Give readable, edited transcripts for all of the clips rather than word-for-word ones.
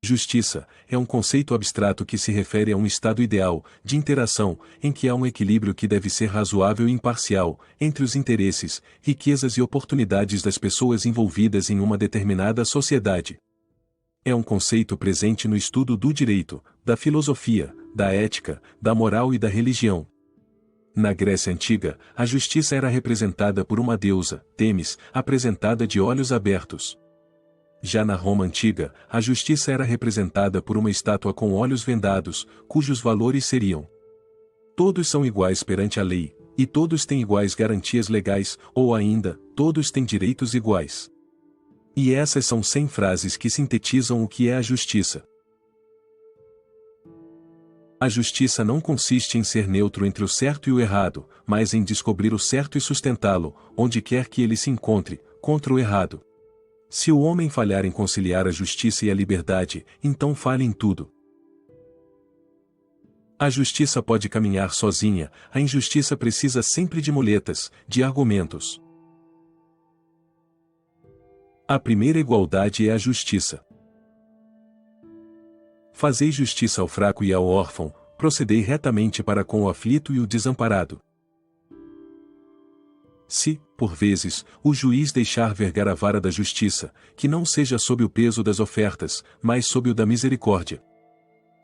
Justiça é um conceito abstrato que se refere a um estado ideal, de interação, em que há um equilíbrio que deve ser razoável e imparcial, entre os interesses, riquezas e oportunidades das pessoas envolvidas em uma determinada sociedade. É um conceito presente no estudo do direito, da filosofia, da ética, da moral e da religião. Na Grécia Antiga, a justiça era representada por uma deusa, Temis, apresentada de olhos abertos. Já na Roma Antiga, a justiça era representada por uma estátua com olhos vendados, cujos valores seriam: todos são iguais perante a lei, e todos têm iguais garantias legais, ou ainda, todos têm direitos iguais. E essas são 100 frases que sintetizam o que é a justiça. A justiça não consiste em ser neutro entre o certo e o errado, mas em descobrir o certo e sustentá-lo, onde quer que ele se encontre, contra o errado. Se o homem falhar em conciliar a justiça e a liberdade, então falha em tudo. A justiça pode caminhar sozinha, a injustiça precisa sempre de muletas, de argumentos. A primeira igualdade é a justiça. Fazei justiça ao fraco e ao órfão, procedei retamente para com o aflito e o desamparado. Se, por vezes, o juiz deixar vergar a vara da justiça, que não seja sob o peso das ofertas, mas sob o da misericórdia.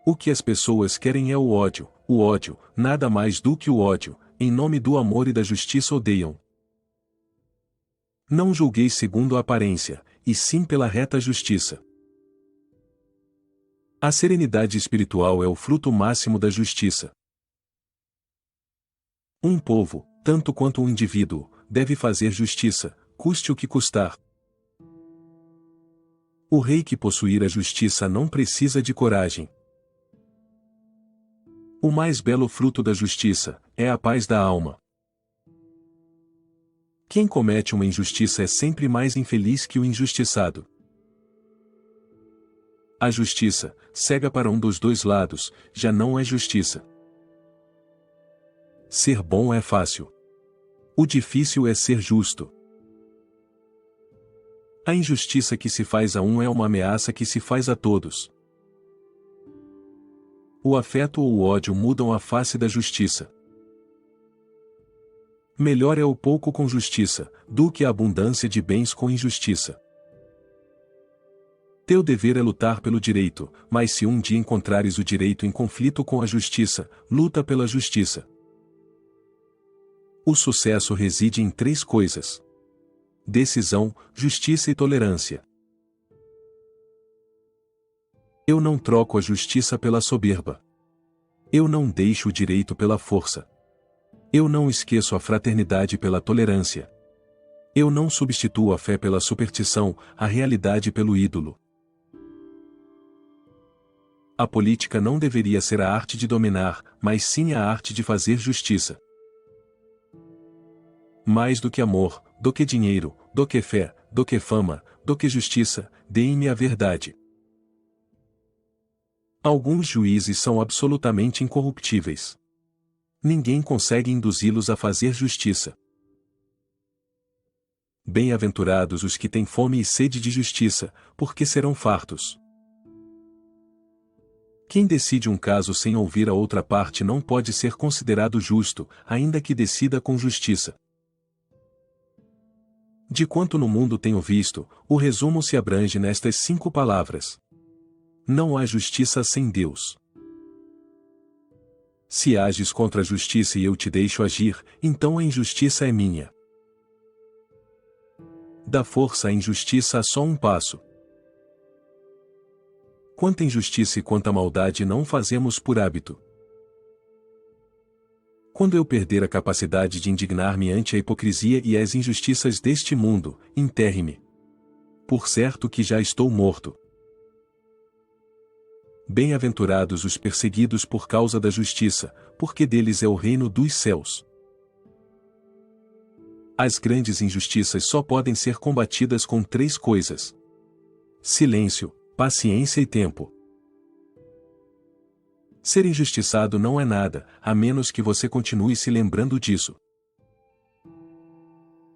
O que as pessoas querem é o ódio, nada mais do que o ódio, em nome do amor e da justiça odeiam. Não julgueis segundo a aparência, e sim pela reta justiça. A serenidade espiritual é o fruto máximo da justiça. Um povo, tanto quanto um indivíduo, deve fazer justiça, custe o que custar. O rei que possuir a justiça não precisa de coragem. O mais belo fruto da justiça é a paz da alma. Quem comete uma injustiça é sempre mais infeliz que o injustiçado. A justiça, cega para um dos dois lados, já não é justiça. Ser bom é fácil. O difícil é ser justo. A injustiça que se faz a um é uma ameaça que se faz a todos. O afeto ou o ódio mudam a face da justiça. Melhor é o pouco com justiça, do que a abundância de bens com injustiça. Teu dever é lutar pelo direito, mas se um dia encontrares o direito em conflito com a justiça, luta pela justiça. O sucesso reside em 3 coisas: decisão, justiça e tolerância. Eu não troco a justiça pela soberba. Eu não deixo o direito pela força. Eu não esqueço a fraternidade pela tolerância. Eu não substituo a fé pela superstição, a realidade pelo ídolo. A política não deveria ser a arte de dominar, mas sim a arte de fazer justiça. Mais do que amor, do que dinheiro, do que fé, do que fama, do que justiça, deem-me a verdade. Alguns juízes são absolutamente incorruptíveis. Ninguém consegue induzi-los a fazer justiça. Bem-aventurados os que têm fome e sede de justiça, porque serão fartos. Quem decide um caso sem ouvir a outra parte não pode ser considerado justo, ainda que decida com justiça. De quanto no mundo tenho visto, o resumo se abrange nestas 5 palavras: não há justiça sem Deus. Se ages contra a justiça e eu te deixo agir, então a injustiça é minha. Da força à injustiça há só um passo. Quanta injustiça e quanta maldade não fazemos por hábito. Quando eu perder a capacidade de indignar-me ante a hipocrisia e as injustiças deste mundo, enterre-me. Por certo que já estou morto. Bem-aventurados os perseguidos por causa da justiça, porque deles é o reino dos céus. As grandes injustiças só podem ser combatidas com 3 coisas: silêncio, paciência e tempo. Ser injustiçado não é nada, a menos que você continue se lembrando disso.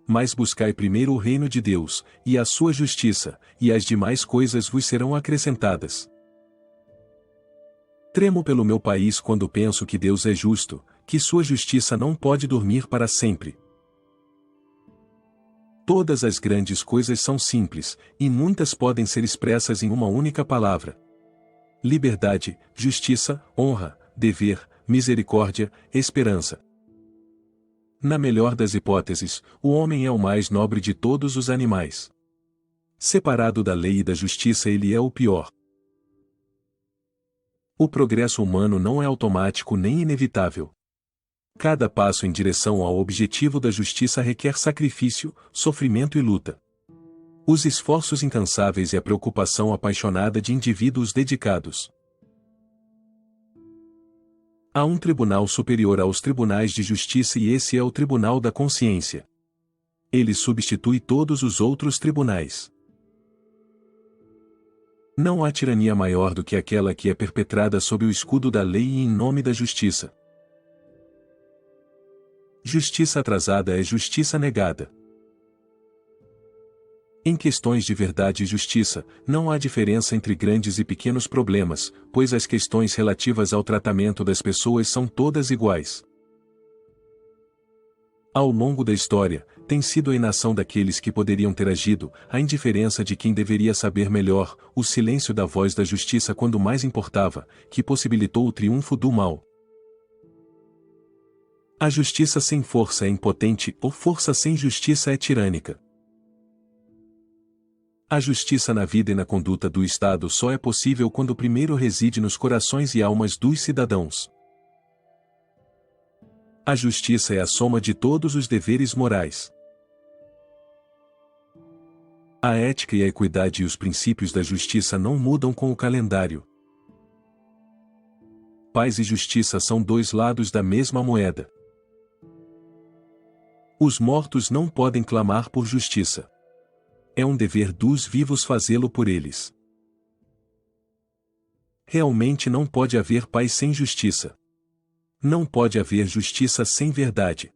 Mas buscai primeiro o reino de Deus, e a sua justiça, e as demais coisas vos serão acrescentadas. Tremo pelo meu país quando penso que Deus é justo, que sua justiça não pode dormir para sempre. Todas as grandes coisas são simples, e muitas podem ser expressas em uma única palavra: liberdade, justiça, honra, dever, misericórdia, esperança. Na melhor das hipóteses, o homem é o mais nobre de todos os animais. Separado da lei e da justiça, ele é o pior. O progresso humano não é automático nem inevitável. Cada passo em direção ao objetivo da justiça requer sacrifício, sofrimento e luta. Os esforços incansáveis e a preocupação apaixonada de indivíduos dedicados. Há um tribunal superior aos tribunais de justiça e esse é o Tribunal da Consciência. Ele substitui todos os outros tribunais. Não há tirania maior do que aquela que é perpetrada sob o escudo da lei e em nome da justiça. Justiça atrasada é justiça negada. Em questões de verdade e justiça, não há diferença entre grandes e pequenos problemas, pois as questões relativas ao tratamento das pessoas são todas iguais. Ao longo da história, tem sido a inação daqueles que poderiam ter agido, a indiferença de quem deveria saber melhor, o silêncio da voz da justiça quando mais importava, que possibilitou o triunfo do mal. A justiça sem força é impotente, ou força sem justiça é tirânica. A justiça na vida e na conduta do Estado só é possível quando primeiro reside nos corações e almas dos cidadãos. A justiça é a soma de todos os deveres morais. A ética e a equidade e os princípios da justiça não mudam com o calendário. Paz e justiça são dois lados da mesma moeda. Os mortos não podem clamar por justiça. É um dever dos vivos fazê-lo por eles. Realmente não pode haver paz sem justiça. Não pode haver justiça sem verdade.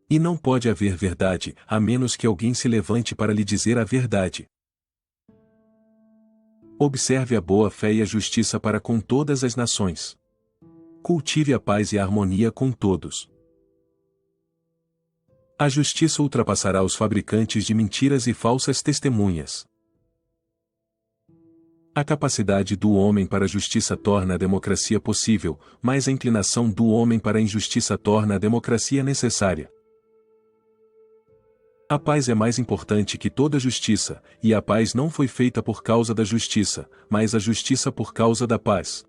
E não pode haver verdade, a menos que alguém se levante para lhe dizer a verdade. Observe a boa-fé e a justiça para com todas as nações. Cultive a paz e a harmonia com todos. A justiça ultrapassará os fabricantes de mentiras e falsas testemunhas. A capacidade do homem para a justiça torna a democracia possível, mas a inclinação do homem para a injustiça torna a democracia necessária. A paz é mais importante que toda justiça, e a paz não foi feita por causa da justiça, mas a justiça por causa da paz.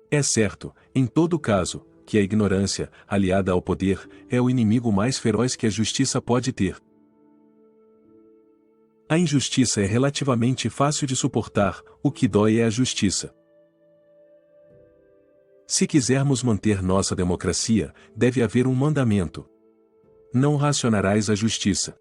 É certo, em todo caso, que a ignorância, aliada ao poder, é o inimigo mais feroz que a justiça pode ter. A injustiça é relativamente fácil de suportar, o que dói é a justiça. Se quisermos manter nossa democracia, deve haver um mandamento: não racionarás a justiça.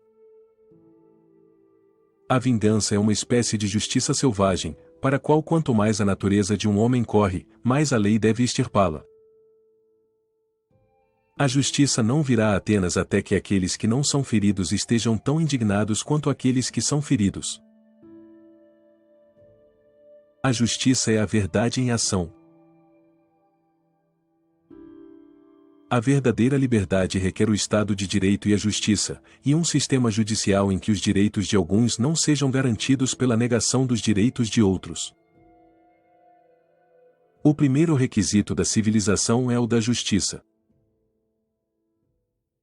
A vingança é uma espécie de justiça selvagem, para a qual quanto mais a natureza de um homem corre, mais a lei deve extirpá-la. A justiça não virá apenas até que aqueles que não são feridos estejam tão indignados quanto aqueles que são feridos. A justiça é a verdade em ação. A verdadeira liberdade requer o Estado de Direito e a justiça, e um sistema judicial em que os direitos de alguns não sejam garantidos pela negação dos direitos de outros. O primeiro requisito da civilização é o da justiça.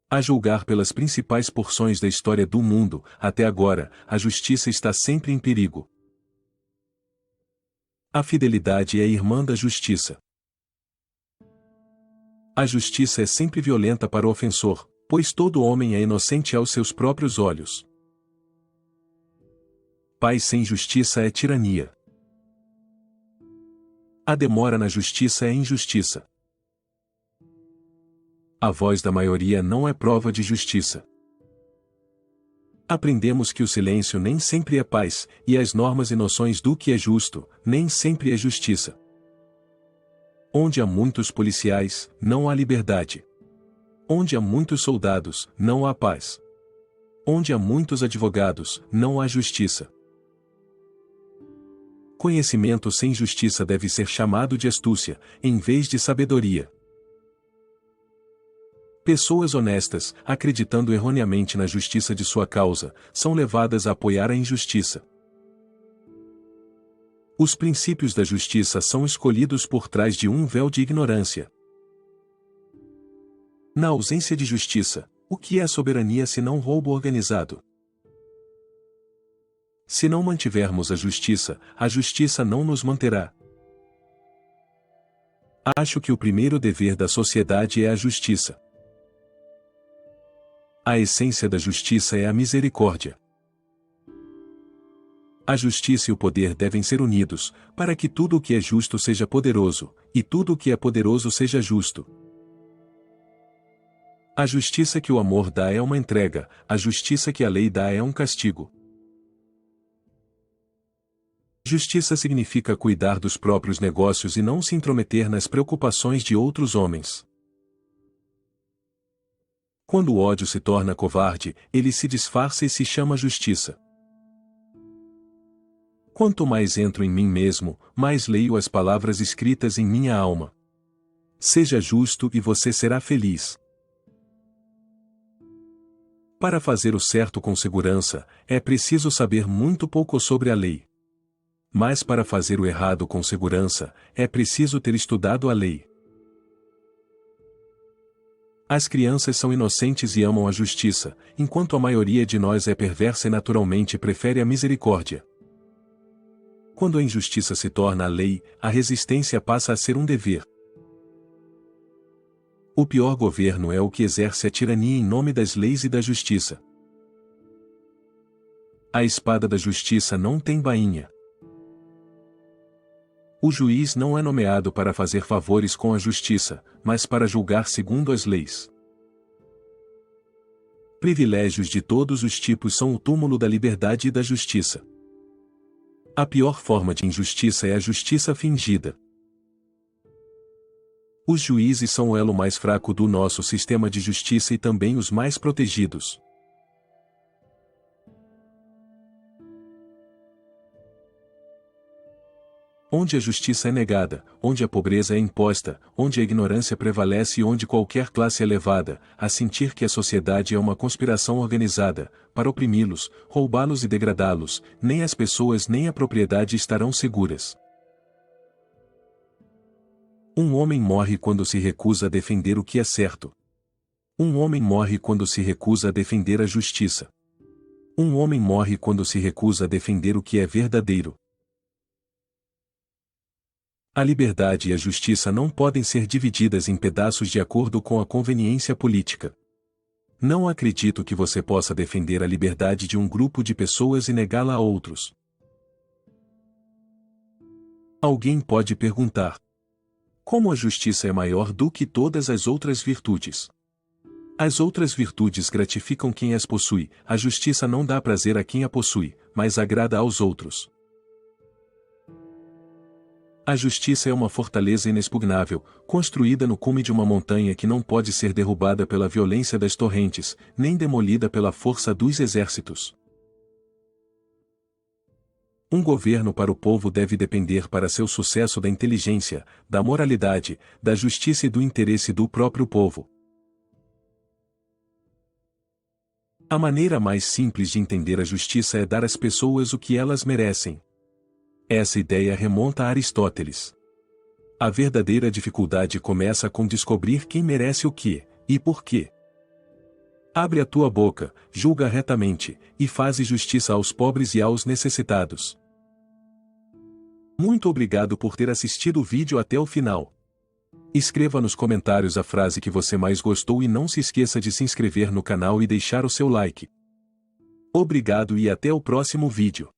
A julgar pelas principais porções da história do mundo, até agora, a justiça está sempre em perigo. A fidelidade é irmã da justiça. A justiça é sempre violenta para o ofensor, pois todo homem é inocente aos seus próprios olhos. Paz sem justiça é tirania. A demora na justiça é injustiça. A voz da maioria não é prova de justiça. Aprendemos que o silêncio nem sempre é paz, e as normas e noções do que é justo, nem sempre é justiça. Onde há muitos policiais, não há liberdade. Onde há muitos soldados, não há paz. Onde há muitos advogados, não há justiça. Conhecimento sem justiça deve ser chamado de astúcia, em vez de sabedoria. Pessoas honestas, acreditando erroneamente na justiça de sua causa, são levadas a apoiar a injustiça. Os princípios da justiça são escolhidos por trás de um véu de ignorância. Na ausência de justiça, o que é soberania senão roubo organizado? Se não mantivermos a justiça não nos manterá. Acho que o primeiro dever da sociedade é a justiça. A essência da justiça é a misericórdia. A justiça e o poder devem ser unidos, para que tudo o que é justo seja poderoso, e tudo o que é poderoso seja justo. A justiça que o amor dá é uma entrega, a justiça que a lei dá é um castigo. Justiça significa cuidar dos próprios negócios e não se intrometer nas preocupações de outros homens. Quando o ódio se torna covarde, ele se disfarça e se chama justiça. Quanto mais entro em mim mesmo, mais leio as palavras escritas em minha alma. Seja justo e você será feliz. Para fazer o certo com segurança, é preciso saber muito pouco sobre a lei. Mas para fazer o errado com segurança, é preciso ter estudado a lei. As crianças são inocentes e amam a justiça, enquanto a maioria de nós é perversa e naturalmente prefere a misericórdia. Quando a injustiça se torna a lei, a resistência passa a ser um dever. O pior governo é o que exerce a tirania em nome das leis e da justiça. A espada da justiça não tem bainha. O juiz não é nomeado para fazer favores com a justiça, mas para julgar segundo as leis. Privilégios de todos os tipos são o túmulo da liberdade e da justiça. A pior forma de injustiça é a justiça fingida. Os juízes são o elo mais fraco do nosso sistema de justiça e também os mais protegidos. Onde a justiça é negada, onde a pobreza é imposta, onde a ignorância prevalece e onde qualquer classe é levada a sentir que a sociedade é uma conspiração organizada, para oprimi-los, roubá-los e degradá-los, nem as pessoas nem a propriedade estarão seguras. Um homem morre quando se recusa a defender o que é certo. Um homem morre quando se recusa a defender a justiça. Um homem morre quando se recusa a defender o que é verdadeiro. A liberdade e a justiça não podem ser divididas em pedaços de acordo com a conveniência política. Não acredito que você possa defender a liberdade de um grupo de pessoas e negá-la a outros. Alguém pode perguntar: como a justiça é maior do que todas as outras virtudes? As outras virtudes gratificam quem as possui, a justiça não dá prazer a quem a possui, mas agrada aos outros. A justiça é uma fortaleza inexpugnável, construída no cume de uma montanha que não pode ser derrubada pela violência das torrentes, nem demolida pela força dos exércitos. Um governo para o povo deve depender para seu sucesso da inteligência, da moralidade, da justiça e do interesse do próprio povo. A maneira mais simples de entender a justiça é dar às pessoas o que elas merecem. Essa ideia remonta a Aristóteles. A verdadeira dificuldade começa com descobrir quem merece o que, e por quê. Abre a tua boca, julga retamente, e faze justiça aos pobres e aos necessitados. Muito obrigado por ter assistido o vídeo até o final. Escreva nos comentários a frase que você mais gostou e não se esqueça de se inscrever no canal e deixar o seu like. Obrigado e até o próximo vídeo.